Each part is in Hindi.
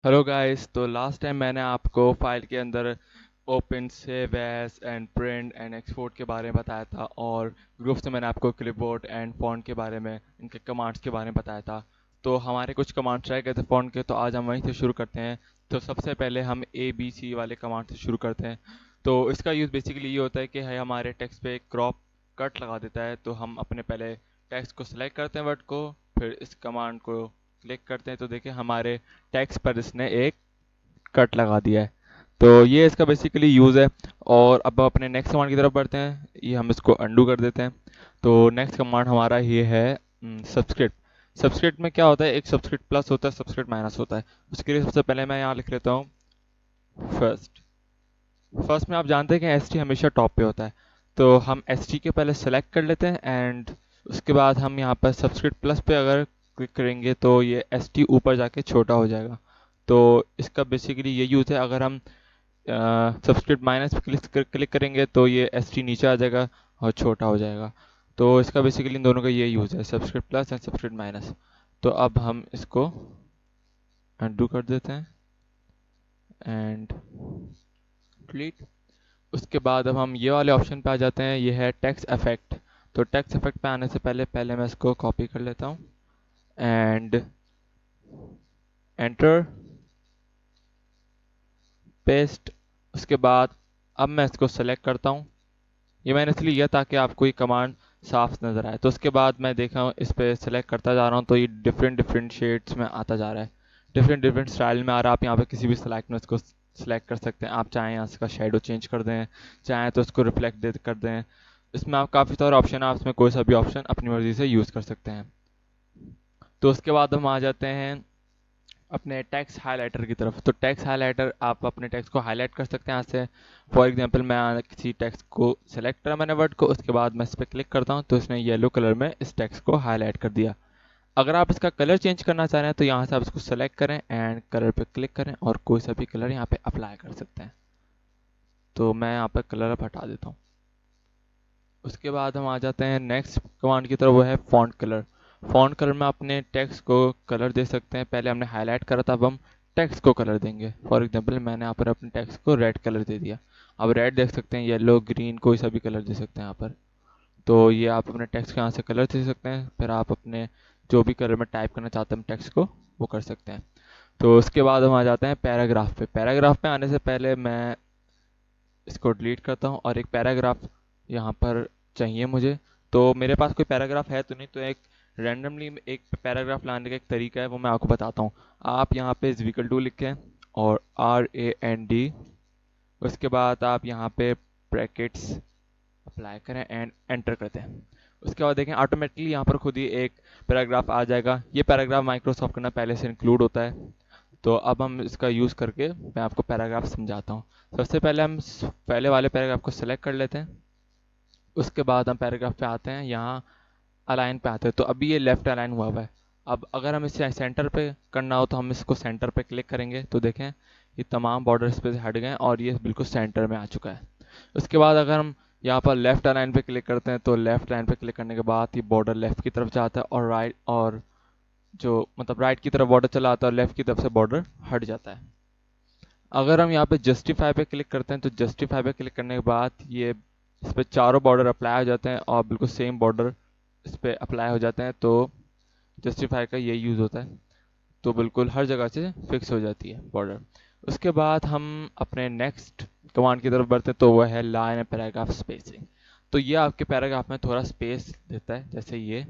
Hello guys. तो लास्ट टाइम मैंने आपको फाइल के अंदर open save as and print and export के बारे में बताया था, और ग्रुप से मैंने आपको क्लिपबोर्ड एंड फॉन्ट के बारे में, इनके कमांड्स के बारे में बताया था। तो हमारे कुछ कमांड्स रह गए थे फॉन्ट के, तो आज हम वहीं से शुरू करते हैं। तो सबसे पहले हम ABC वाले कमांड से शुरू करते हैं। तो इसका यूज़ बेसिकली ये होता है कि है हमारे टेक्स्ट पे क्रॉप कट लगा देता है। तो हम अपने पहले टेक्स्ट को सिलेक्ट करते हैं, वर्ड को, फिर इस कमांड को क्लिक करते हैं, तो देखिए हमारे टेक्स्ट पर इसने एक कट लगा दिया है। तो ये इसका बेसिकली यूज़ है। और अब अपने नेक्स्ट कमांड की तरफ बढ़ते हैं। ये हम इसको अंडू कर देते हैं। तो नेक्स्ट कमांड हमारा ये है सबस्क्रिप्ट। सबस्क्रिप्ट में क्या होता है, एक सबस्क्रिप्ट प्लस होता है, सबस्क्रिप्ट माइनस होता है। उसके लिए सबसे पहले मैं यहाँ लिख लेता हूँ फर्स्ट। फर्स्ट में आप जानते हैं कि एस टी हमेशा टॉप पे होता है। तो हम एस टी के पहले सेलेक्ट कर लेते हैं, एंड उसके बाद हम यहाँ पर सबस्क्रिप्ट प्लस पे अगर क्लिक करेंगे तो ये एस टी ऊपर जाके छोटा हो जाएगा। तो इसका बेसिकली ये यूज़ है। अगर हम सबस्क्रिप्ट माइनस पे क्लिक करेंगे तो ये एस टी नीचे आ जाएगा और छोटा हो जाएगा। तो इसका बेसिकली इन दोनों का ये यूज़ है, subscript plus and subscript minus. तो अब हम इसको अनडू कर देते हैं एंड डिलीट। उसके बाद अब हम ये वाले ऑप्शन पे आ जाते हैं, ये है टेक्स्ट इफेक्ट। तो टेक्स्ट इफेक्ट पे आने से पहले पहले मैं इसको कॉपी कर लेता हूँ एंड एंटर पेस्ट। उसके बाद अब मैं इसको सेलेक्ट करता हूँ। ये मैंने इसलिए किया ताकि आपको ये कमांड साफ नज़र आए। तो उसके बाद मैं देखा हूँ, इस पर सेलेक्ट करता जा रहा हूँ, तो ये डिफरेंट डिफरेंट शेड्स में आता जा रहा है, डिफरेंट डिफरेंट स्टाइल में आ रहा है। आप यहाँ पे किसी भी सेलेक्ट में इसको सेलेक्ट कर सकते हैं। आप चाहें यहाँ इसका शेडो चेंज कर दें, चाहें तो इसको रिफ्लेक्ट दे कर दें। इसमें आप काफ़ी सारे ऑप्शन है, आप इसमें कोई सा भी ऑप्शन अपनी मर्ज़ी से यूज़ कर सकते हैं। तो उसके बाद हम आ जाते हैं अपने टेक्स्ट हाइलाइटर की तरफ। तो टेक्स्ट हाइलाइटर, आप अपने टेक्स्ट को हाईलाइट कर सकते हैं यहाँ से। फॉर एग्जांपल मैं किसी टेक्स्ट को सेलेक्ट करा मैंने वर्ड को, उसके बाद मैं इस पर क्लिक करता हूँ तो इसने येलो कलर में इस टेक्स्ट को हाईलाइट कर दिया। अगर आप इसका कलर चेंज करना चाह रहे हैं तो यहाँ से आप इसको सेलेक्ट करें एंड कलर पे क्लिक करें और कोई सा भी कलर यहाँ पे अप्लाई कर सकते हैं। तो मैं यहाँ पर कलर अब हटा देता हूँ। उसके बाद हम आ जाते हैं नेक्स्ट कमांड की तरफ, वो है फॉन्ट कलर। फॉन्ट कलर में अपने टेक्स्ट को कलर दे सकते हैं। पहले हमने हाईलाइट करा था, अब हम टेक्स्ट को कलर देंगे। फॉर एग्जांपल मैंने यहाँ पर अपने टेक्स्ट को रेड कलर दे दिया। अब रेड देख सकते हैं, येलो, ग्रीन, कोई सा भी कलर दे सकते हैं यहाँ पर। तो ये आप अपने टेक्स्ट के यहाँ से कलर दे सकते हैं, फिर आप अपने जो भी कलर में टाइप करना चाहते हैं टेक्स्ट को, वो कर सकते हैं। तो उसके बाद हम आ जाते हैं पैराग्राफ पे। पैराग्राफ पे आने से पहले मैं इसको डिलीट करता हूँ और एक पैराग्राफ यहाँ पर चाहिए मुझे। तो मेरे पास कोई पैराग्राफ है तो नहीं, तो एक रैंडमली एक पैराग्राफ लाने का एक तरीका है, वो मैं आपको बताता हूँ। आप यहाँ पे इक्वल टू लिखें और RAND, उसके बाद आप यहाँ पे ब्रैकेट्स अप्लाई करें एंड एंटर करते हैं। उसके बाद देखें ऑटोमेटिकली यहाँ पर खुद ही एक पैराग्राफ आ जाएगा। ये पैराग्राफ माइक्रोसॉफ्ट का ना पहले से इंक्लूड होता है। तो अब हम इसका यूज़ करके मैं आपको पैराग्राफ समझाता हूँ। सबसे पहले हम पहले वाले पैराग्राफ को सेलेक्ट कर लेते हैं। उसके बाद हम पैराग्राफ पे आते हैं, यहाँ अलाइन पे आते हैं। तो अभी ये लेफ्ट अलाइन हुआ हुआ है। अब अगर हम इसे सेंटर पे करना हो तो हम इसको सेंटर पे क्लिक करेंगे, तो देखें ये तमाम बॉर्डर्स पे से हट गए और ये बिल्कुल सेंटर में आ चुका है। उसके बाद अगर हम यहाँ पर लेफ्ट अलाइन पे क्लिक करते हैं तो लेफ्ट लाइन पे क्लिक करने के बाद ये बॉर्डर लेफ्ट की तरफ जाता है और राइट, और जो मतलब राइट की तरफ बॉर्डर चला आता है और लेफ्ट की तरफ से बॉर्डर हट जाता है। अगर हम यहाँ पे जस्टिफाई पे क्लिक करते हैं तो जस्टिफाई पे क्लिक करने के बाद ये इस पे चारों बॉर्डर अप्लाई हो जाते हैं और बिल्कुल सेम बॉर्डर इस पे अप्लाई हो जाते हैं। तो जस्टिफाई का यही यूज़ होता है। तो बिल्कुल हर जगह से फिक्स हो जाती है बॉर्डर। उसके बाद हम अपने नेक्स्ट कमांड की तरफ बढ़ते हैं, तो वह है लाइन एंड पैराग्राफ स्पेसिंग। तो ये आपके पैराग्राफ में थोड़ा स्पेस देता है, जैसे ये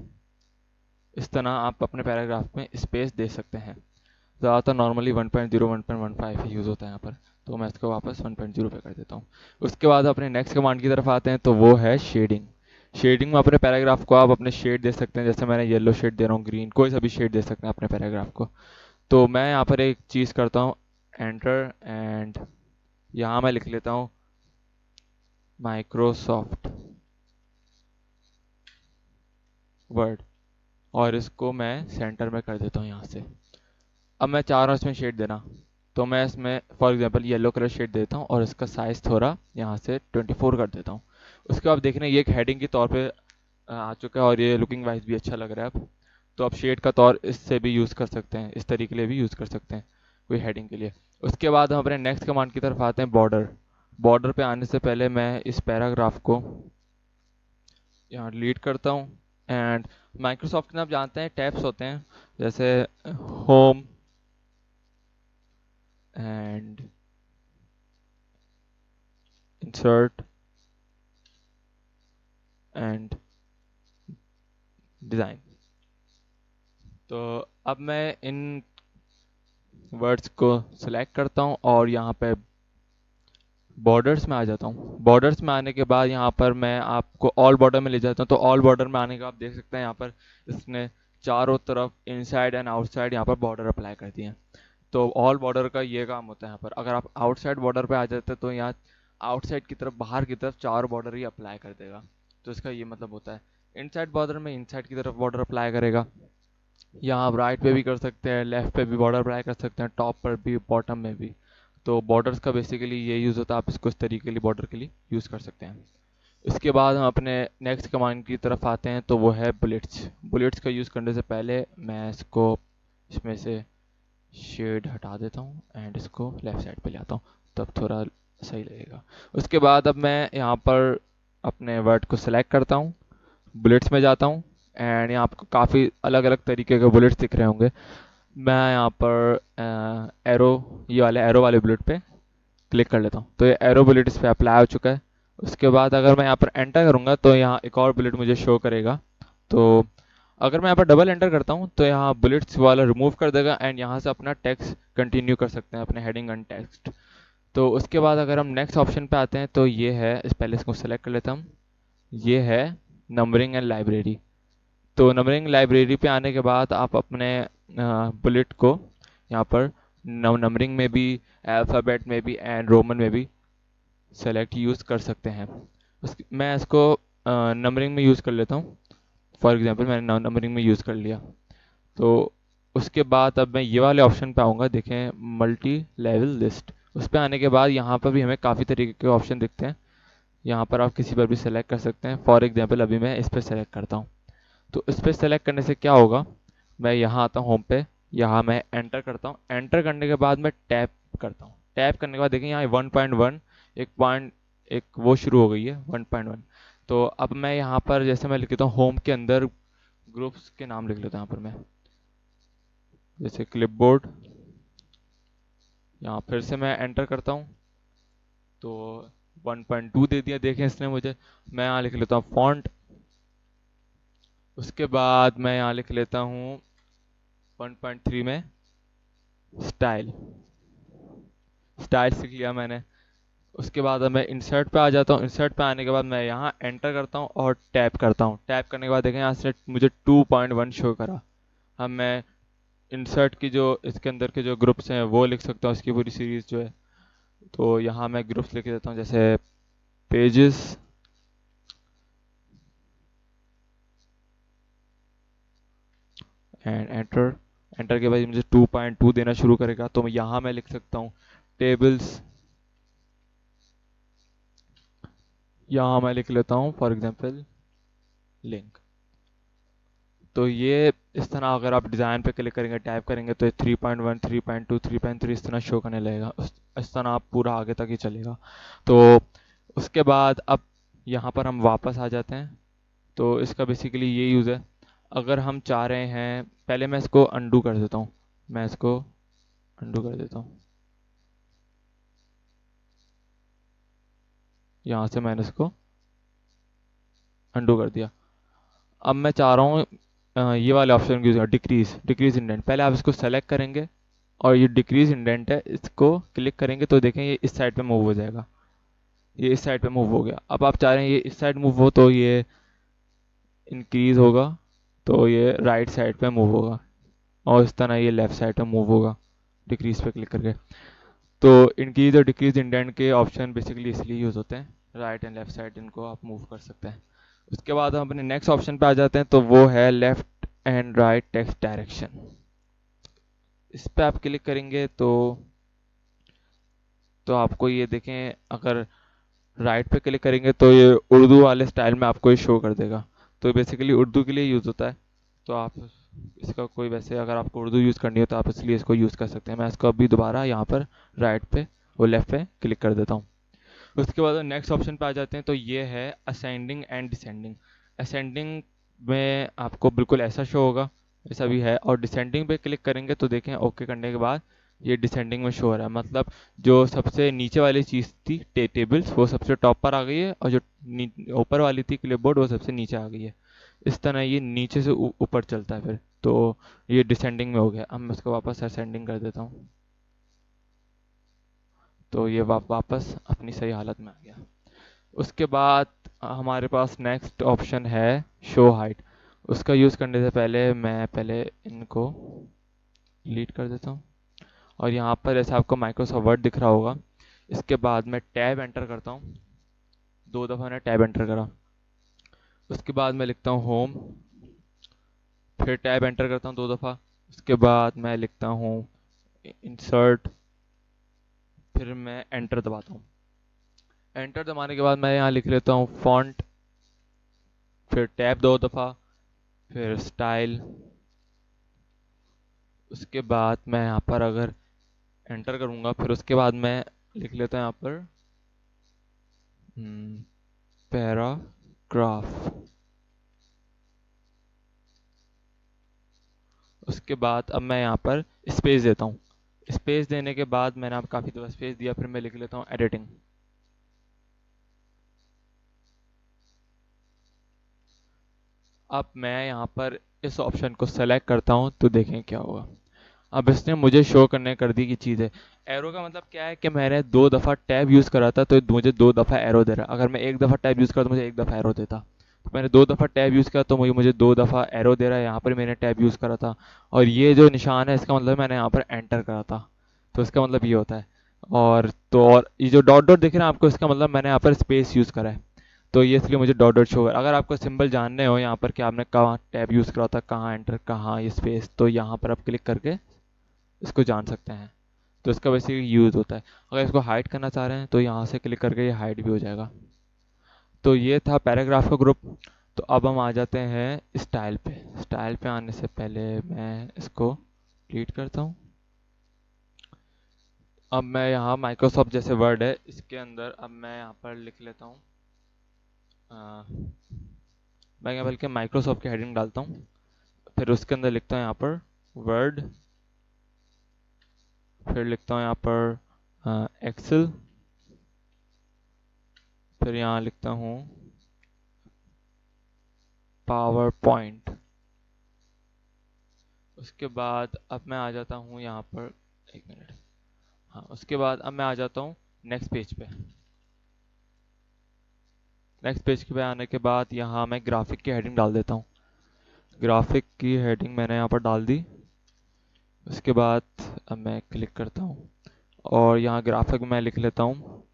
इस तरह आप अपने पैराग्राफ में स्पेस दे सकते हैं। ज़्यादातर नॉर्मली 1.0 1.15 ही यूज़ होता है यहाँ पर। तो मैं इसको वापस 1.0 पे कर देता हूँ। उसके बाद अपने नेक्स्ट कमांड की तरफ आते हैं, तो वो है शेडिंग। शेडिंग में अपने पैराग्राफ को आप अपने शेड दे सकते हैं, जैसे मैंने येलो शेड दे रहा हूँ, ग्रीन, कोई सा भी शेड दे सकते हैं अपने पैराग्राफ को। तो मैं यहाँ पर एक चीज़ करता हूँ, एंटर, एंड यहाँ मैं लिख लेता हूँ माइक्रोसॉफ्ट वर्ड, और इसको मैं सेंटर में कर देता हूँ यहाँ से। अब मैं चाह रहा हूँ इसमें शेड देना, तो मैं इसमें for example yellow colour shade देता हूँ और इसका साइज़ थोड़ा यहाँ से 24 कर देता हूँ। उसके बाद देख रहे हैं ये एक हेडिंग के तौर पे आ चुका है और ये लुकिंग वाइज भी अच्छा लग रहा है अब। तो आप शेड का तौर इससे भी यूज़ कर सकते हैं, इस तरीके लिए भी यूज़ कर सकते हैं। कोई हेडिंग के लिए। उसके बाद हम अपने नेक्स्ट कमांड की तरफ आते हैं, बॉर्डर। बॉर्डर पे आने से पहले मैं इस पैराग्राफ को यहाँ डिलीट करता हूँ। एंड माइक्रोसॉफ्ट में आप जानते हैं टैब्स होते हैं, जैसे home and insert and design. तो अब मैं इन वर्ड्स को सिलेक्ट करता हूँ और यहाँ पे बॉर्डर्स में आ जाता हूँ। बॉर्डर्स में आने के बाद यहाँ पर मैं आपको ऑल बॉर्डर में ले जाता हूँ। तो ऑल बॉर्डर में आने के बाद आप देख सकते हैं यहाँ पर इसने चारों तरफ इनसाइड एंड आउटसाइड यहाँ पर बॉर्डर अप्लाई कर दिए हैं। तो ऑल बॉर्डर का ये काम होता है यहाँ पर। अगर आप आउटसाइड बॉर्डर पे आ जाते हैं तो यहाँ आउटसाइड की तरफ, बाहर की तरफ चार बॉर्डर ही अप्लाई कर देगा। तो इसका ये मतलब होता है इनसाइड बॉर्डर में इनसाइड की तरफ बॉर्डर अप्लाई करेगा। यहाँ आप राइट पे भी कर सकते हैं, लेफ्ट पे भी बॉर्डर अप्लाई कर सकते हैं, टॉप पर भी, बॉटम में भी। तो बॉर्डर्स का बेसिकली ये यूज़ होता है, आप इसको इस तरीके के लिए बॉर्डर के लिए यूज़ कर सकते हैं। इसके बाद हम अपने नेक्स्ट कमांड की तरफ आते हैं, तो वो है बुलेट्स। बुलेट्स का यूज़ करने से पहले मैं इसको इसमें से शेड हटा देता हूँ एंड इसको लेफ़्ट साइड पे ले आता हूँ, तब थोड़ा सही लगेगा। उसके बाद अब मैं यहाँ पर अपने वर्ड को सिलेक्ट करता हूँ, बुलेट्स में जाता हूँ एंड यहाँ आपको काफ़ी अलग अलग तरीके के बुलेट्स दिख रहे होंगे। मैं यहाँ पर एरो, ये वाले एरो वाले बुलेट पे क्लिक कर लेता हूँ। तो ये एरो बुलेट इस पर अप्लाई हो चुका है। उसके बाद अगर मैं यहाँ पर एंटर करूँगा तो यहाँ एक और बुलेट मुझे शो करेगा। तो अगर मैं यहाँ पर डबल एंटर करता हूँ तो यहाँ बुलेट्स वाला रिमूव कर देगा एंड यहाँ से अपना टेक्स्ट कंटिन्यू कर सकते हैं, अपने हेडिंग एंड टेक्स्ट। तो उसके बाद अगर हम नेक्स्ट ऑप्शन पे आते हैं तो ये है, इस पहले इसको सेलेक्ट कर लेता हूँ, ये है नंबरिंग एंड लाइब्रेरी। तो नंबरिंग लाइब्रेरी पे आने के बाद आप अपने बुलेट को यहाँ पर नंबरिंग में भी, अल्फ़ाबेट में भी एंड रोमन में भी सेलेक्ट यूज़ कर सकते हैं। मैं इसको नंबरिंग में यूज़ कर लेता हूँ। फॉर एग्जांपल मैंने नंबरिंग में यूज़ कर लिया। तो उसके बाद अब मैं ये वाले ऑप्शन पे आऊँगा, देखें मल्टी लेवल लिस्ट। उस पर आने के बाद यहाँ पर भी हमें काफ़ी तरीके के ऑप्शन दिखते हैं। यहाँ पर आप किसी पर भी सेलेक्ट कर सकते हैं। फॉर एग्जांपल अभी मैं इस पर सेलेक्ट करता हूँ। तो इस पर सेलेक्ट करने से क्या होगा, मैं यहाँ आता हूँ होम पे, यहाँ मैं एंटर करता हूँ। एंटर करने के बाद मैं टैप करता हूँ। टैप करने के बाद देखें यहाँ 1.1 एक पॉइंट, एक वो शुरू हो गई है 1.1। तो अब मैं यहाँ पर जैसे मैं लिख देता हूँ होम के अंदर ग्रुप्स के नाम लिख लेता हूँ यहाँ पर मैं, जैसे क्लिपबोर्ड। यहाँ फिर से मैं एंटर करता हूँ तो 1.2 दे दिया, देखें इसने मुझे। मैं यहाँ लिख लेता हूँ फॉन्ट। उसके बाद मैं यहाँ लिख लेता हूँ 1.3 में स्टाइल। स्टाइल सीख लिया मैंने। उसके बाद अब मैं इंसर्ट पे आ जाता हूँ। इंसर्ट पे आने के बाद मैं यहाँ एंटर करता हूँ और टैप करता हूँ। टैप करने के बाद देखें यहाँ से मुझे 2.1 शो करा। अब मैं इंसर्ट की जो इसके अंदर के जो ग्रुप्स हैं वो लिख सकता हूँ, इसकी पूरी सीरीज़ जो है। तो यहाँ मैं ग्रुप्स लिख देता हूँ, जैसे पेजेस एंड एंटर। एंटर के बाद मुझे 2.2 देना शुरू करेगा। तो यहाँ मैं लिख सकता हूँ टेबल्स। यहाँ मैं लिख लेता हूँ फॉर एग्जांपल लिंक। तो ये इस तरह अगर आप डिज़ाइन पे क्लिक करेंगे, टाइप करेंगे तो ये 3.1, 3.2, 3.3 इस तरह शो करने लगेगा। इस तरह आप पूरा आगे तक ही चलेगा। तो उसके बाद अब यहाँ पर हम वापस आ जाते हैं। तो इसका बेसिकली ये यूज़ है। अगर हम चाह रहे हैं, पहले मैं इसको अंडू कर देता हूँ। मैं इसको अंडू कर देता हूँ। यहाँ से मैंने इसको अंडू कर दिया। अब मैं चाह रहा हूँ ये वाले option use, decrease decrease indent. पहले आप इसको सेलेक्ट करेंगे और ये डिक्रीज इंडेंट है, इसको क्लिक करेंगे तो देखें ये इस साइड पे मूव हो जाएगा। ये इस साइड पे मूव हो गया। अब आप चाह रहे हैं ये इस साइड मूव हो तो ये इंक्रीज होगा, तो ये राइट साइड पे मूव होगा। और इस तरह ये लेफ्ट साइड पे मूव होगा डिक्रीज पे क्लिक करके। तो इंक्रीज और डिक्रीज इंडेंट के ऑप्शन बेसिकली इसलिए यूज़ होते हैं, राइट एंड लेफ्ट साइड इनको आप मूव कर सकते हैं। उसके बाद हम अपने नेक्स्ट ऑप्शन पे आ जाते हैं, तो वो है left and right text direction. इस पे आप क्लिक करेंगे तो आपको ये देखें, अगर राइट पे क्लिक करेंगे तो ये उर्दू वाले स्टाइल में आपको ये शो कर देगा। तो बेसिकली उर्दू के लिए यूज़ होता है। तो आप इसका कोई वैसे अगर आपको उर्दू यूज़ करनी हो तो आप इसलिए इसको यूज़ कर सकते हैं। मैं इसको अभी दोबारा यहाँ पर राइट पे और लेफ़्ट पे क्लिक कर देता हूँ। उसके बाद नेक्स्ट ऑप्शन पे आ जाते हैं, तो ये है असेंडिंग एंड डिसेंडिंग। असेंडिंग में आपको बिल्कुल ऐसा शो होगा, ऐसा भी है, और डिसेंडिंग पे क्लिक करेंगे तो देखें ओके करने के बाद ये डिसेंडिंग में शो हो रहा है। मतलब जो सबसे नीचे वाली चीज़ थी टेबल्स, वो सबसे टॉप पर आ गई है, और जो ऊपर वाली थी क्लिपबोर्ड, वो सबसे नीचे आ गई है। इस तरह ये नीचे से ऊपर चलता है फिर, तो ये डिसेंडिंग में हो गया। अब मैं इसको वापस असेंडिंग कर देता हूँ, तो ये वापस अपनी सही हालत में आ गया। उसके बाद हमारे पास नेक्स्ट ऑप्शन है शो हाइट। उसका यूज़ करने से पहले मैं पहले इनको डिलीट कर देता हूँ, और यहाँ पर जैसे आपको माइक्रोसॉफ्ट वर्ड दिख रहा होगा, इसके बाद मैं टैब एंटर करता हूँ। 2 दफ़ा मैंने टैब एंटर करा। उसके बाद मैं लिखता हूँ होम, फिर टैब एंटर करता हूँ 2 दफ़ा। उसके बाद मैं लिखता हूँ इंसर्ट, फिर मैं एंटर दबाता हूँ। एंटर दबाने के बाद मैं यहाँ लिख लेता हूँ फॉन्ट, फिर टैब 2 दफ़ा, फिर स्टाइल। उसके बाद मैं यहाँ पर अगर एंटर करूँगा, फिर उसके बाद मैं लिख लेता हूँ यहाँ पर पैराग्राफ। उसके बाद अब मैं यहाँ पर स्पेस देता हूँ। स्पेस देने के बाद मैंने अब काफ़ी दफ़ा स्पेस दिया, फिर मैं लिख लेता हूँ एडिटिंग। अब मैं यहाँ पर इस ऑप्शन को सेलेक्ट करता हूँ, तो देखें क्या होगा। अब इसने मुझे शो करने कर दी की चीज़ है। एरो का मतलब क्या है कि मैंने 2 दफ़ा टैब यूज़ करा था, तो मुझे 2 दफ़ा एरो दे रहा है। अगर मैं 1 दफ़ा टैब यूज़ करा तो मुझे 1 दफ़ा एरो देता। तो मैंने 2 दफ़ा टैब यूज़ किया तो मुझे 2 दफ़ा एरो दे रहा है। यहाँ पर मैंने टैब यूज़ करा था, और ये जो निशान है इसका मतलब मैंने यहाँ पर एंटर करा था, तो इसका मतलब ये होता है। और ये जो डॉट डॉट दिख रहा है आपको, इसका मतलब मैंने यहाँ पर स्पेस यूज़ करा है, तो ये इसलिए मुझे डॉट डॉट शो है। अगर आपको सिंबल जानने हो यहाँ पर कि आपने कहाँ टैब यूज़ करा था, कहाँ एंटर, कहाँ ये स्पेस, तो यहाँ पर आप क्लिक करके इसको जान सकते हैं। तो इसका बेसिकली यूज़ होता है। अगर इसको हाइड करना चाह रहे हैं तो यहाँ से क्लिक करके ये हाइड भी हो जाएगा। तो ये था पैराग्राफ का ग्रुप। तो अब हम आ जाते हैं स्टाइल पे। स्टाइल पे आने से पहले मैं इसको डिलीट करता हूँ। अब मैं यहाँ माइक्रोसॉफ्ट जैसे वर्ड है इसके अंदर अब मैं यहाँ पर लिख लेता हूँ, मैं क्या बल्कि माइक्रोसॉफ्ट की हेडिंग डालता हूँ, फिर उसके अंदर लिखता हूँ यहाँ पर वर्ड, फिर लिखता हूँ यहाँ पर एक्सेल, फिर यहाँ लिखता हूँ पावर पॉइंट। उसके बाद अब मैं आ जाता हूँ यहाँ पर, 1 मिनट, हाँ, उसके बाद अब मैं आ जाता हूँ नेक्स्ट पेज पे। नेक्स्ट पेज पे आने के बाद यहाँ मैं ग्राफिक की हेडिंग डाल देता हूँ। ग्राफिक की हेडिंग मैंने यहाँ पर डाल दी। उसके बाद अब मैं क्लिक करता हूँ, और यहाँ ग्राफिक में मैं लिख लेता हूँ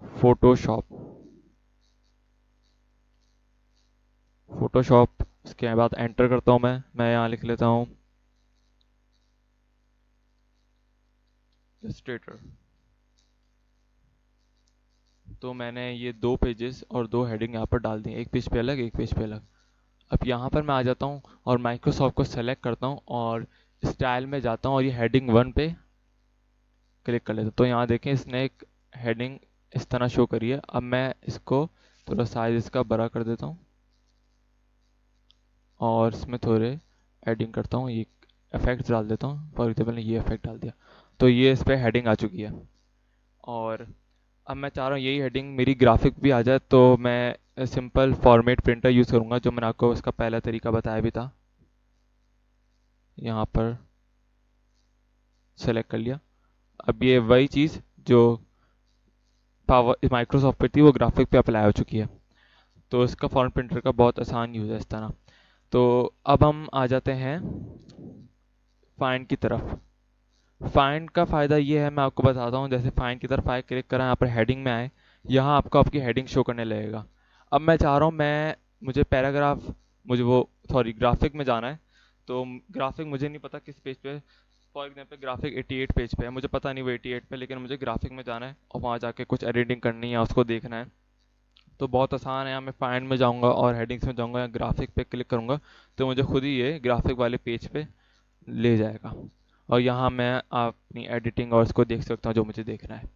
फोटोशॉप। फोटोशॉप उसके बाद एंटर करता हूँ। मैं यहाँ लिख लेता हूँ इलस्ट्रेटर। तो मैंने ये 2 पेजेस और 2 हेडिंग यहाँ पर डाल दी, एक पेज पे अलग, एक पेज पे अलग। अब यहाँ पर मैं आ जाता हूँ और माइक्रोसॉफ्ट को सेलेक्ट करता हूँ, और स्टाइल में जाता हूँ, और ये हेडिंग 1 पे क्लिक कर लेता हूँ। तो यहाँ देखें इसने एक हेडिंग इस तरह शो करी है। अब मैं इसको थोड़ा साइज इसका बड़ा कर देता हूँ, और इसमें थोड़े एडिंग करता हूँ, ये इफेक्ट्स डाल देता हूँ। फॉर एग्जाम्पल ने ये इफेक्ट डाल दिया, तो ये इस पर हेडिंग आ चुकी है। और अब मैं चाह रहा हूँ यही हेडिंग मेरी ग्राफिक भी आ जाए, तो मैं सिंपल फॉर्मेट प्रिंटर यूज़ करूँगा, जो मैंने आपको उसका पहला तरीका बताया भी था। यहाँ पर सेलेक्ट कर लिया। अब ये वही चीज़ जो पावर माइक्रोसॉफ्ट पे थी वो ग्राफिक पे अप्लाई हो चुकी है। तो इसका फॉर्मेट प्रिंटर का बहुत आसान यूज़ है इस तरह। तो अब हम आ जाते हैं फाइंड की तरफ। फाइंड का फ़ायदा ये है, मैं आपको बताता हूँ। जैसे फाइंड की तरफ आए, क्लिक करें, यहाँ पर हेडिंग में आए, यहाँ आपको आपकी हेडिंग शो करने लगेगा। अब मैं चाह रहा हूँ मुझे पैराग्राफ, मुझे वो सॉरी ग्राफिक में जाना है। तो ग्राफिक मुझे नहीं पता किस पेज पे, फॉर एग्जाम्पल ग्राफिक 88 पेज पे है, मुझे पता नहीं वो 88 पे, लेकिन मुझे ग्राफिक में जाना है और वहाँ जाके कुछ एडिटिंग करनी है, उसको देखना है। तो बहुत आसान है। यहाँ मैं फाइंड में जाऊँगा और हेडिंग्स में जाऊँगा या ग्राफिक पे क्लिक करूँगा तो मुझे खुद ही ये ग्राफिक वाले पेज पे ले जाएगा। और यहाँ मैं अपनी एडिटिंग और उसको देख सकता हूँ जो मुझे देखना है।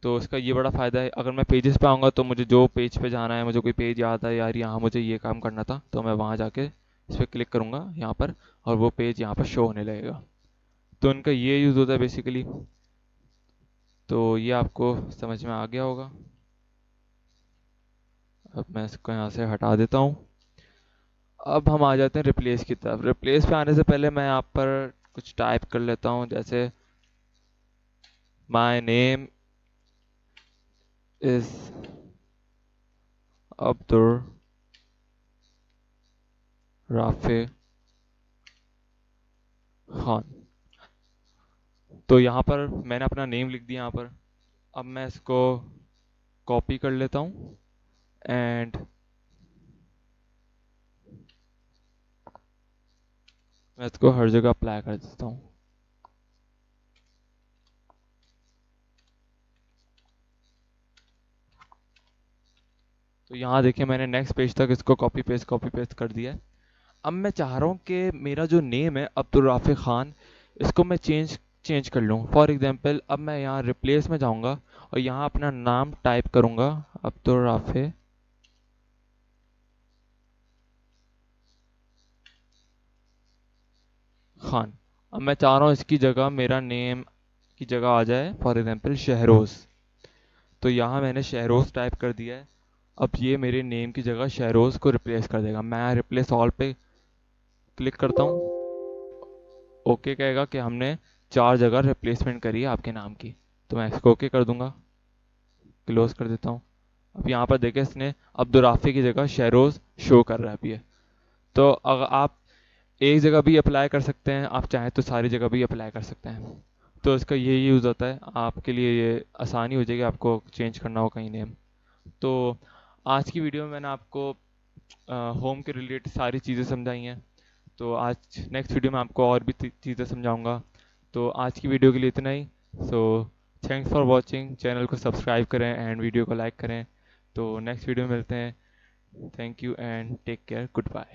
तो इसका ये बड़ा फ़ायदा है। अगर मैं पेजेस पे आऊँगा तो मुझे जो पेज पे जाना है, मुझे कोई पेज याद है यार यहाँ मुझे ये काम करना था, तो मैं वहाँ जाके इस पर क्लिक करूँगा यहाँ पर, और वो पेज यहाँ पर शो होने लगेगा। तो इनका ये यूज़ होता है बेसिकली। तो ये आपको समझ में आ गया होगा। अब मैं इसको यहाँ से हटा देता हूँ। अब हम आ जाते हैं रिप्लेस की तरफ। रिप्लेस पे आने से पहले मैं यहाँ पर कुछ टाइप कर लेता हूँ, जैसे my name is Abdul Rafe Khan. तो यहाँ पर मैंने अपना नेम लिख दिया यहाँ पर। अब मैं इसको कॉपी कर लेता हूँ एंड मैं इसको हर जगह अप्लाई कर देता हूँ। तो यहाँ देखिए मैंने नेक्स्ट पेज तक इसको कॉपी पेस्ट कर दिया है। अब मैं चाह रहा हूँ कि मेरा जो नेम है अब्दुल राफे खान, इसको मैं चेंज चेंज कर लूँ। फॉर एग्जांपल अब मैं यहाँ रिप्लेस में जाऊँगा और यहाँ अपना नाम टाइप करूँगा, अब्दुल राफे खान। अब मैं चाह रहा हूँ इसकी जगह मेरा नेम की जगह आ जाए फॉर एग्जांपल शहरोज़। तो यहाँ मैंने शहरोज़ टाइप कर दिया है। अब ये मेरे नेम की जगह शहरोज़ को रिप्लेस कर देगा। मैं रिप्लेस ऑल पे क्लिक करता हूँ, ओके कहेगा कि हमने 4 जगह रिप्लेसमेंट करी है आपके नाम की। तो मैं इसको ओके कर दूंगा, क्लोज कर देता हूँ। अब यहाँ पर देखें इसने अब्दुल राफी की जगह शहरोज़ शो कर रहा है अभी है। तो अगर आप एक जगह भी अप्लाई कर सकते हैं, आप चाहें तो सारी जगह भी अप्लाई कर सकते हैं। तो इसका ये यूज़ होता है, आपके लिए ये आसानी हो जाएगी आपको चेंज करना हो कहीं नेम। तो आज की वीडियो में मैंने आपको होम के रिलेटेड सारी चीज़ें समझाई हैं। तो आज नेक्स्ट वीडियो में आपको और भी चीज़ें समझाऊंगा। तो आज की वीडियो के लिए इतना ही। So thanks for watching. Channel को सब्सक्राइब करें एंड वीडियो को लाइक करें। तो नेक्स्ट वीडियो में मिलते हैं। Thank you and take care, good bye.